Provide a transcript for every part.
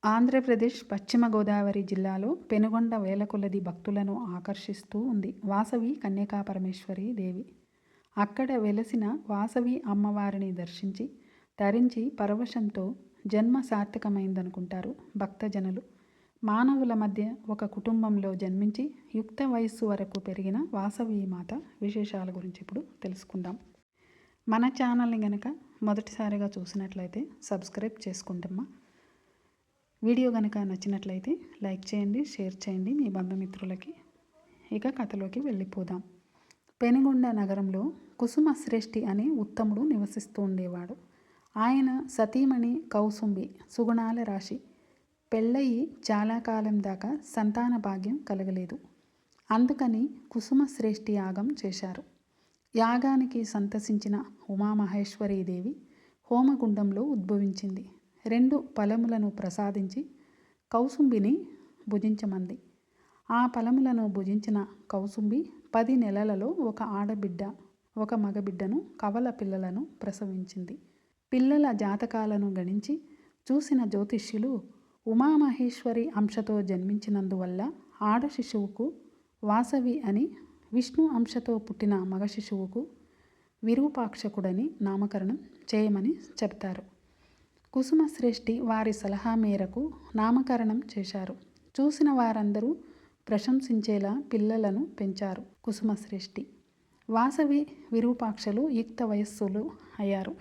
ఆంధ్రప్రదేశ్ పశ్చిమ గోదావరి జిల్లాలో పెనుగొండ వేల కొలది భక్తులను ఆకర్షిస్తూ ఉంది వాసవి కన్యకా పరమేశ్వరి దేవి. అక్కడ వెలసిన వాసవి అమ్మవారిని దర్శించి తరించి పరవశంతో జన్మ సార్థకమైందనుకుంటారు భక్తజనులు. మానవుల మధ్య ఒక కుటుంబంలో జన్మించి యుక్త వయస్సు వరకు పెరిగిన వాసవి మాత విశేషాల గురించి ఇప్పుడు తెలుసుకుందాం. మన ఛానల్ని గనక మొదటిసారిగా చూసినట్లయితే సబ్స్క్రైబ్ చేసుకుంటమ్మా. వీడియో కనుక నచ్చినట్లయితే లైక్ చేయండి, షేర్ చేయండి మీ బంధుమిత్రులకి. ఇక కథలోకి వెళ్ళిపోదాం. పెనుగొండ నగరంలో కుసుమ శ్రేష్ఠి అనే ఉత్తముడు నివసిస్తూ ఉండేవాడు. ఆయన సతీమణి కౌసుంబి సుగుణాల రాశి. పెళ్ళయి చాలా కాలం దాకా సంతాన భాగ్యం కలగలేదు. అందుకని కుసుమ శ్రేష్ఠి యాగం చేశారు. యాగానికి సంతసించిన ఉమామహేశ్వరీదేవి హోమగుండంలో ఉద్భవించింది. 2 ఫలములను ప్రసాదించి కౌసుంబిని భుజించమంది. ఆ ఫలములను భుజించిన కౌసుంబి 10 నెలలలో ఒక ఆడబిడ్డ, ఒక మగబిడ్డను, కవల పిల్లలను ప్రసవించింది. పిల్లల జాతకాలను గణించి చూసిన జ్యోతిష్యులు ఉమామహేశ్వరి అంశతో జన్మించినందువల్ల ఆడ శిశువుకు వాసవి అని, విష్ణు అంశతో పుట్టిన మగ శిశువుకు విరూపాక్షకుడని నామకరణం చేయమని చెప్తారు. కుసుమ శ్రేష్ఠి వారి సలహా మేరకు నామకరణం చేశారు. చూసిన వారందరూ ప్రశంసించేలా పిల్లలను పెంచారు కుసుమ శ్రేష్ఠి. వాసవి విరూపాక్షలు యుక్త వయస్సులు అయ్యారు.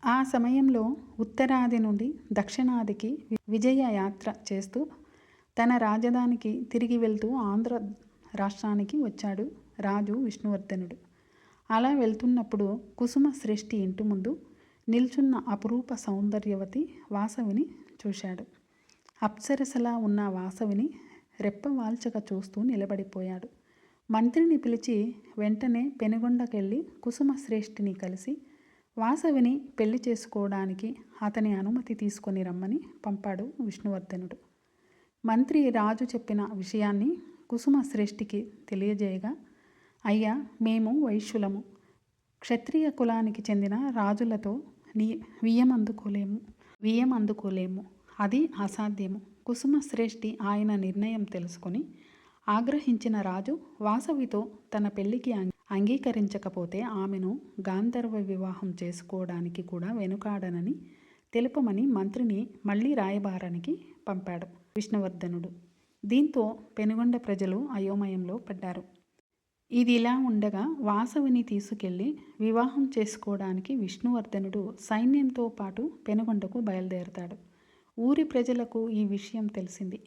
ఆ సమయంలో ఉత్తరాది నుండి దక్షిణాదికి విజయ యాత్ర చేస్తూ తన రాజధానికి తిరిగి వెళ్తూ ఆంధ్ర రాష్ట్రానికి వచ్చాడు రాజు విష్ణువర్ధనుడు. అలా వెళ్తున్నప్పుడు కుసుమ శ్రేష్ఠి ఇంటి ముందు నిల్చున్న అపురూప సౌందర్యవతి వాసవిని చూశాడు. అప్సరసలా ఉన్న వాసవిని రెప్పవాల్చక చూస్తూ నిలబడిపోయాడు. మంత్రిని పిలిచి వెంటనే పెనుగొండకెళ్ళి కుసుమ శ్రేష్ఠిని కలిసి వాసవిని పెళ్లి చేసుకోవడానికి అతని అనుమతి తీసుకొని రమ్మని పంపాడు విష్ణువర్ధనుడు. మంత్రి రాజు చెప్పిన విషయాన్ని కుసుమ శ్రేష్ఠికి తెలియజేయగా, అయ్యా, మేము వైశ్యులము, క్షత్రియ కులానికి చెందిన రాజులతో వియ్యం అందుకోలేము, అది అసాధ్యము. కుసుమ శ్రేష్ఠి ఆయన నిర్ణయం తెలుసుకొని ఆగ్రహించిన రాజు వాసవితో తన పెళ్లికి అంగీకరించకపోతే ఆమెను గాంధర్వ వివాహం చేసుకోవడానికి కూడా వెనుకాడనని తెలుపమని మంత్రిని మళ్ళీ రాయబారానికి పంపాడు విష్ణువర్ధనుడు. దీంతో పెనుగొండ ప్రజలు అయోమయంలో పడ్డారు. ఇదిలా ఉండగా వాసవిని తీసుకెళ్లి వివాహం చేసుకోవడానికి విష్ణువర్ధనుడు సైన్యంతో పాటు పెనుగొండకు బయలుదేరతాడు. ఊరి ప్రజలకు ఈ విషయం తెలిసింది.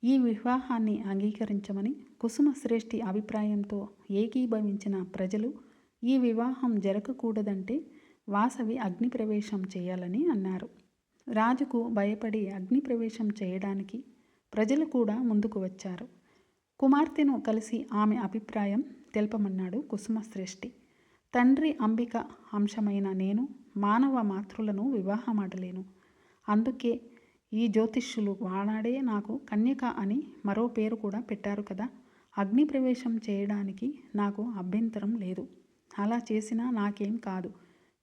ఈ వివాహాన్ని అంగీకరించమని కుసుమ శ్రేష్ఠి అభిప్రాయంతో ఏకీభవించిన ప్రజలు ఈ వివాహం జరగకూడదంటే వాసవి అగ్నిప్రవేశం చేయాలని అన్నారు. రాజుకు భయపడి అగ్నిప్రవేశం చేయడానికి ప్రజలు కూడా ముందుకు వచ్చారు. కుమార్తెను కలిసి ఆమె అభిప్రాయం తెలపమన్నాడు కుసుమ శ్రేష్ఠి. తండ్రి అంబిక అంశమైన నేను మానవ మాతృలను వివాహమాడలేను. అందుకే ఈ జ్యోతిష్యులు వానాడే నాకు కన్యక అని మరో పేరు కూడా పెట్టారు కదా. అగ్ని ప్రవేశం చేయడానికి నాకు అభ్యంతరం లేదు. అలా చేసినా నాకేం కాదు,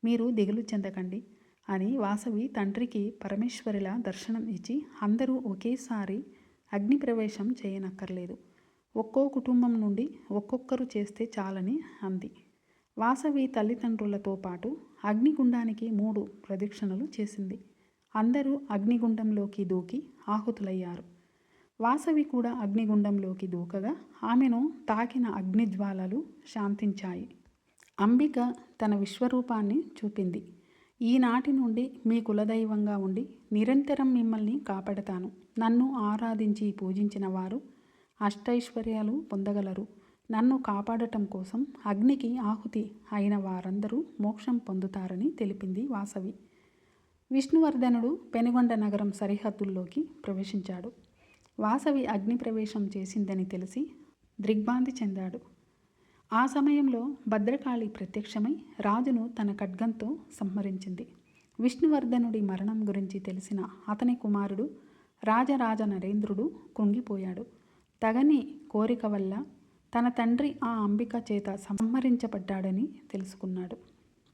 మీరు దిగులు చెందకండి అని వాసవి తండ్రికి పరమేశ్వరిలా దర్శనం ఇచ్చి, అందరూ ఒకేసారి అగ్ని ప్రవేశం చేయనక్కర్లేదు, ఒక్కో కుటుంబం నుండి ఒక్కొక్కరు చేస్తే చాలని అంది. వాసవి తల్లిదండ్రులతో పాటు అగ్నిగుండానికి 3 ప్రదక్షిణలు చేసింది. అందరూ అగ్నిగుండంలోకి దూకి ఆహుతులయ్యారు. వాసవి కూడా అగ్నిగుండంలోకి దూకగా ఆమెను తాకిన అగ్నిజ్వాలలు శాంతించాయి. అంబిక తన విశ్వరూపాన్ని చూపింది. ఈనాటి నుండి మీ కులదైవంగా ఉండి నిరంతరం మిమ్మల్ని కాపాడతాను. నన్ను ఆరాధించి పూజించిన వారు అష్టైశ్వర్యాలు పొందగలరు. నన్ను కాపాడటం కోసం అగ్నికి ఆహుతి అయిన వారందరూ మోక్షం పొందుతారని తెలిపింది వాసవి. విష్ణువర్ధనుడు పెనుగొండ నగరం సరిహద్దుల్లోకి ప్రవేశించాడు. వాసవి అగ్ని ప్రవేశం చేసిందని తెలిసి దిగ్భ్రాంతి చెందాడు. ఆ సమయంలో భద్రకాళి ప్రత్యక్షమై రాజును తన ఖడ్గంతో సంహరించింది. విష్ణువర్ధనుడి మరణం గురించి తెలిసిన అతని కుమారుడు రాజరాజ నరేంద్రుడు కృంగిపోయాడు. తగని కోరిక వల్ల తన తండ్రి ఆ అంబిక చేత సంహరించబడ్డాడని తెలుసుకున్నాడు.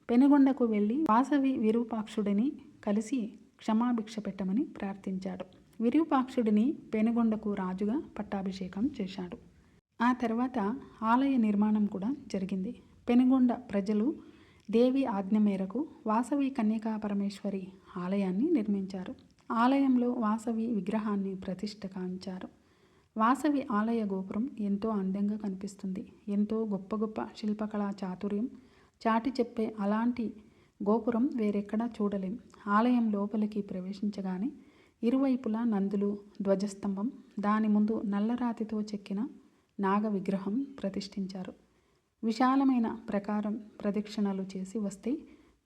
పెనుగొండకు వెళ్ళి వాసవి విరూపాక్షుడిని కలిసి క్షమాభిక్ష పెట్టమని ప్రార్థించాడు. విరూపాక్షుడిని పెనుగొండకు రాజుగా పట్టాభిషేకం చేశాడు. ఆ తర్వాత ఆలయ నిర్మాణం కూడా జరిగింది. పెనుగొండ ప్రజలు దేవి ఆజ్ఞ మేరకు వాసవి కన్యకా పరమేశ్వరి ఆలయాన్ని నిర్మించారు. ఆలయంలో వాసవి విగ్రహాన్ని ప్రతిష్ఠ కాంచారు. వాసవి ఆలయ గోపురం ఎంతో అందంగా కనిపిస్తుంది. ఎంతో గొప్ప గొప్ప శిల్పకళా చాతుర్యం చాటి చెప్పే అలాంటి గోపురం వేరెక్కడా చూడలేం. ఆలయం లోపలికి ప్రవేశించగానే ఇరువైపులా నందులు, ధ్వజస్తంభం, దాని ముందు నల్లరాతితో చెక్కిన నాగ విగ్రహం ప్రతిష్ఠించారు. విశాలమైన ప్రకారం ప్రదక్షిణలు చేసి వస్తే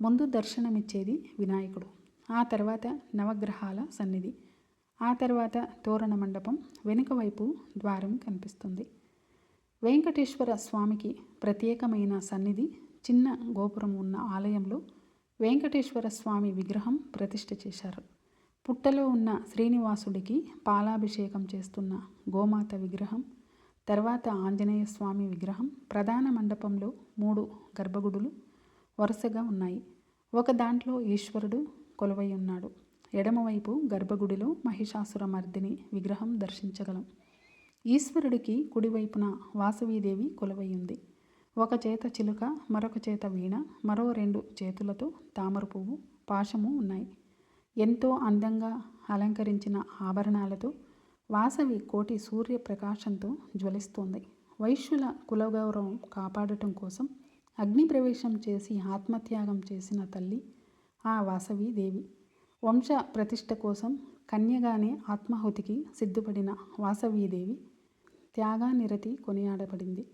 ముందు దర్శనమిచ్చేది వినాయకుడు. ఆ తర్వాత నవగ్రహాల సన్నిధి. ఆ తర్వాత తోరణ మండపం, వెనుక వైపు ద్వారం కనిపిస్తుంది. వెంకటేశ్వర స్వామికి ప్రత్యేకమైన సన్నిధి, చిన్న గోపురం ఉన్న ఆలయంలో వెంకటేశ్వర స్వామి విగ్రహం ప్రతిష్ఠ చేశారు. పుట్టలో ఉన్న శ్రీనివాసుడికి పాలాభిషేకం చేస్తున్న గోమాత విగ్రహం, తర్వాత ఆంజనేయ స్వామి విగ్రహం, ప్రధాన మండపంలో 3 గర్భగుడులు వరుసగా ఉన్నాయి. ఒక దాంట్లో ఈశ్వరుడు కొలువై ఉన్నాడు. ఎడమవైపు గర్భగుడిలో మహిషాసుర మర్దిని విగ్రహం దర్శించగలం. ఈశ్వరుడికి కుడివైపున వాసవీదేవి కొలువై ఉంది. ఒక చేత చిలుక, మరొక చేత వీణ, మరో 2 చేతులతో తామర పువ్వు, పాశము ఉన్నాయి. ఎంతో అందంగా అలంకరించిన ఆభరణాలతో వాసవి కోటి సూర్య ప్రకాశంతో జ్వలిస్తోంది. వైశ్యుల కులగౌరవం కాపాడటం కోసం అగ్ని ప్రవేశం చేసి ఆత్మత్యాగం చేసిన తల్లి ఆ వాసవీదేవి. వంశ ప్రతిష్ఠ కోసం కన్యగానే ఆత్మాహుతికి సిద్ధపడిన వాసవీదేవి త్యాగానిరతి కొనియాడబడింది.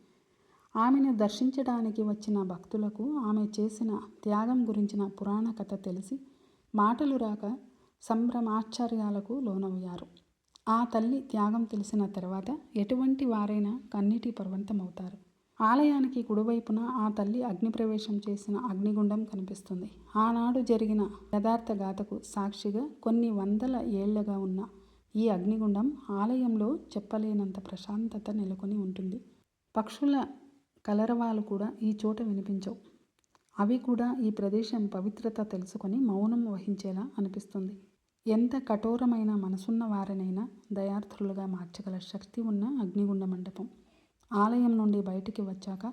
ఆమెను దర్శించడానికి వచ్చిన భక్తులకు ఆమె చేసిన త్యాగం గురించిన పురాణ కథ తెలిసి మాటలు రాక సంభ్రమాశ్చర్యాలకు లోనయ్యారు. ఆ తల్లి త్యాగం తెలిసిన తర్వాత ఎటువంటి వారైనా కన్నీటి పర్వంతమవుతారు. ఆలయానికి కుడివైపున ఆ తల్లి అగ్నిప్రవేశం చేసిన అగ్నిగుండం కనిపిస్తుంది. ఆనాడు జరిగిన యథార్థ గాథకు సాక్షిగా కొన్ని వందల ఏళ్లుగా ఉన్న ఈ అగ్నిగుండం ఆలయంలో చెప్పలేనంత ప్రశాంతత నెలకొని ఉంటుంది. పక్షుల కలరవాలు కూడా ఈ చోట వినిపించవు. అవి కూడా ఈ ప్రదేశం పవిత్రత తెలుసుకొని మౌనం వహించేలా అనిపిస్తుంది. ఎంత కఠోరమైన మనసున్న వారినైనా దయార్థులుగా మార్చగల శక్తి ఉన్న అగ్నిగుండ మండపం. ఆలయం నుండి బయటికి వచ్చాక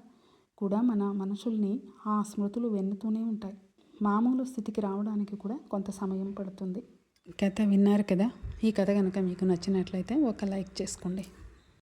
కూడా మన మనసుల్ని ఆ స్మృతులు వెన్నుతూనే ఉంటాయి. మామూలు స్థితికి రావడానికి కూడా కొంత సమయం పడుతుంది. కథ విన్నారు కదా. ఈ కథ కనుక మీకు నచ్చినట్లయితే ఒక లైక్ చేసుకోండి.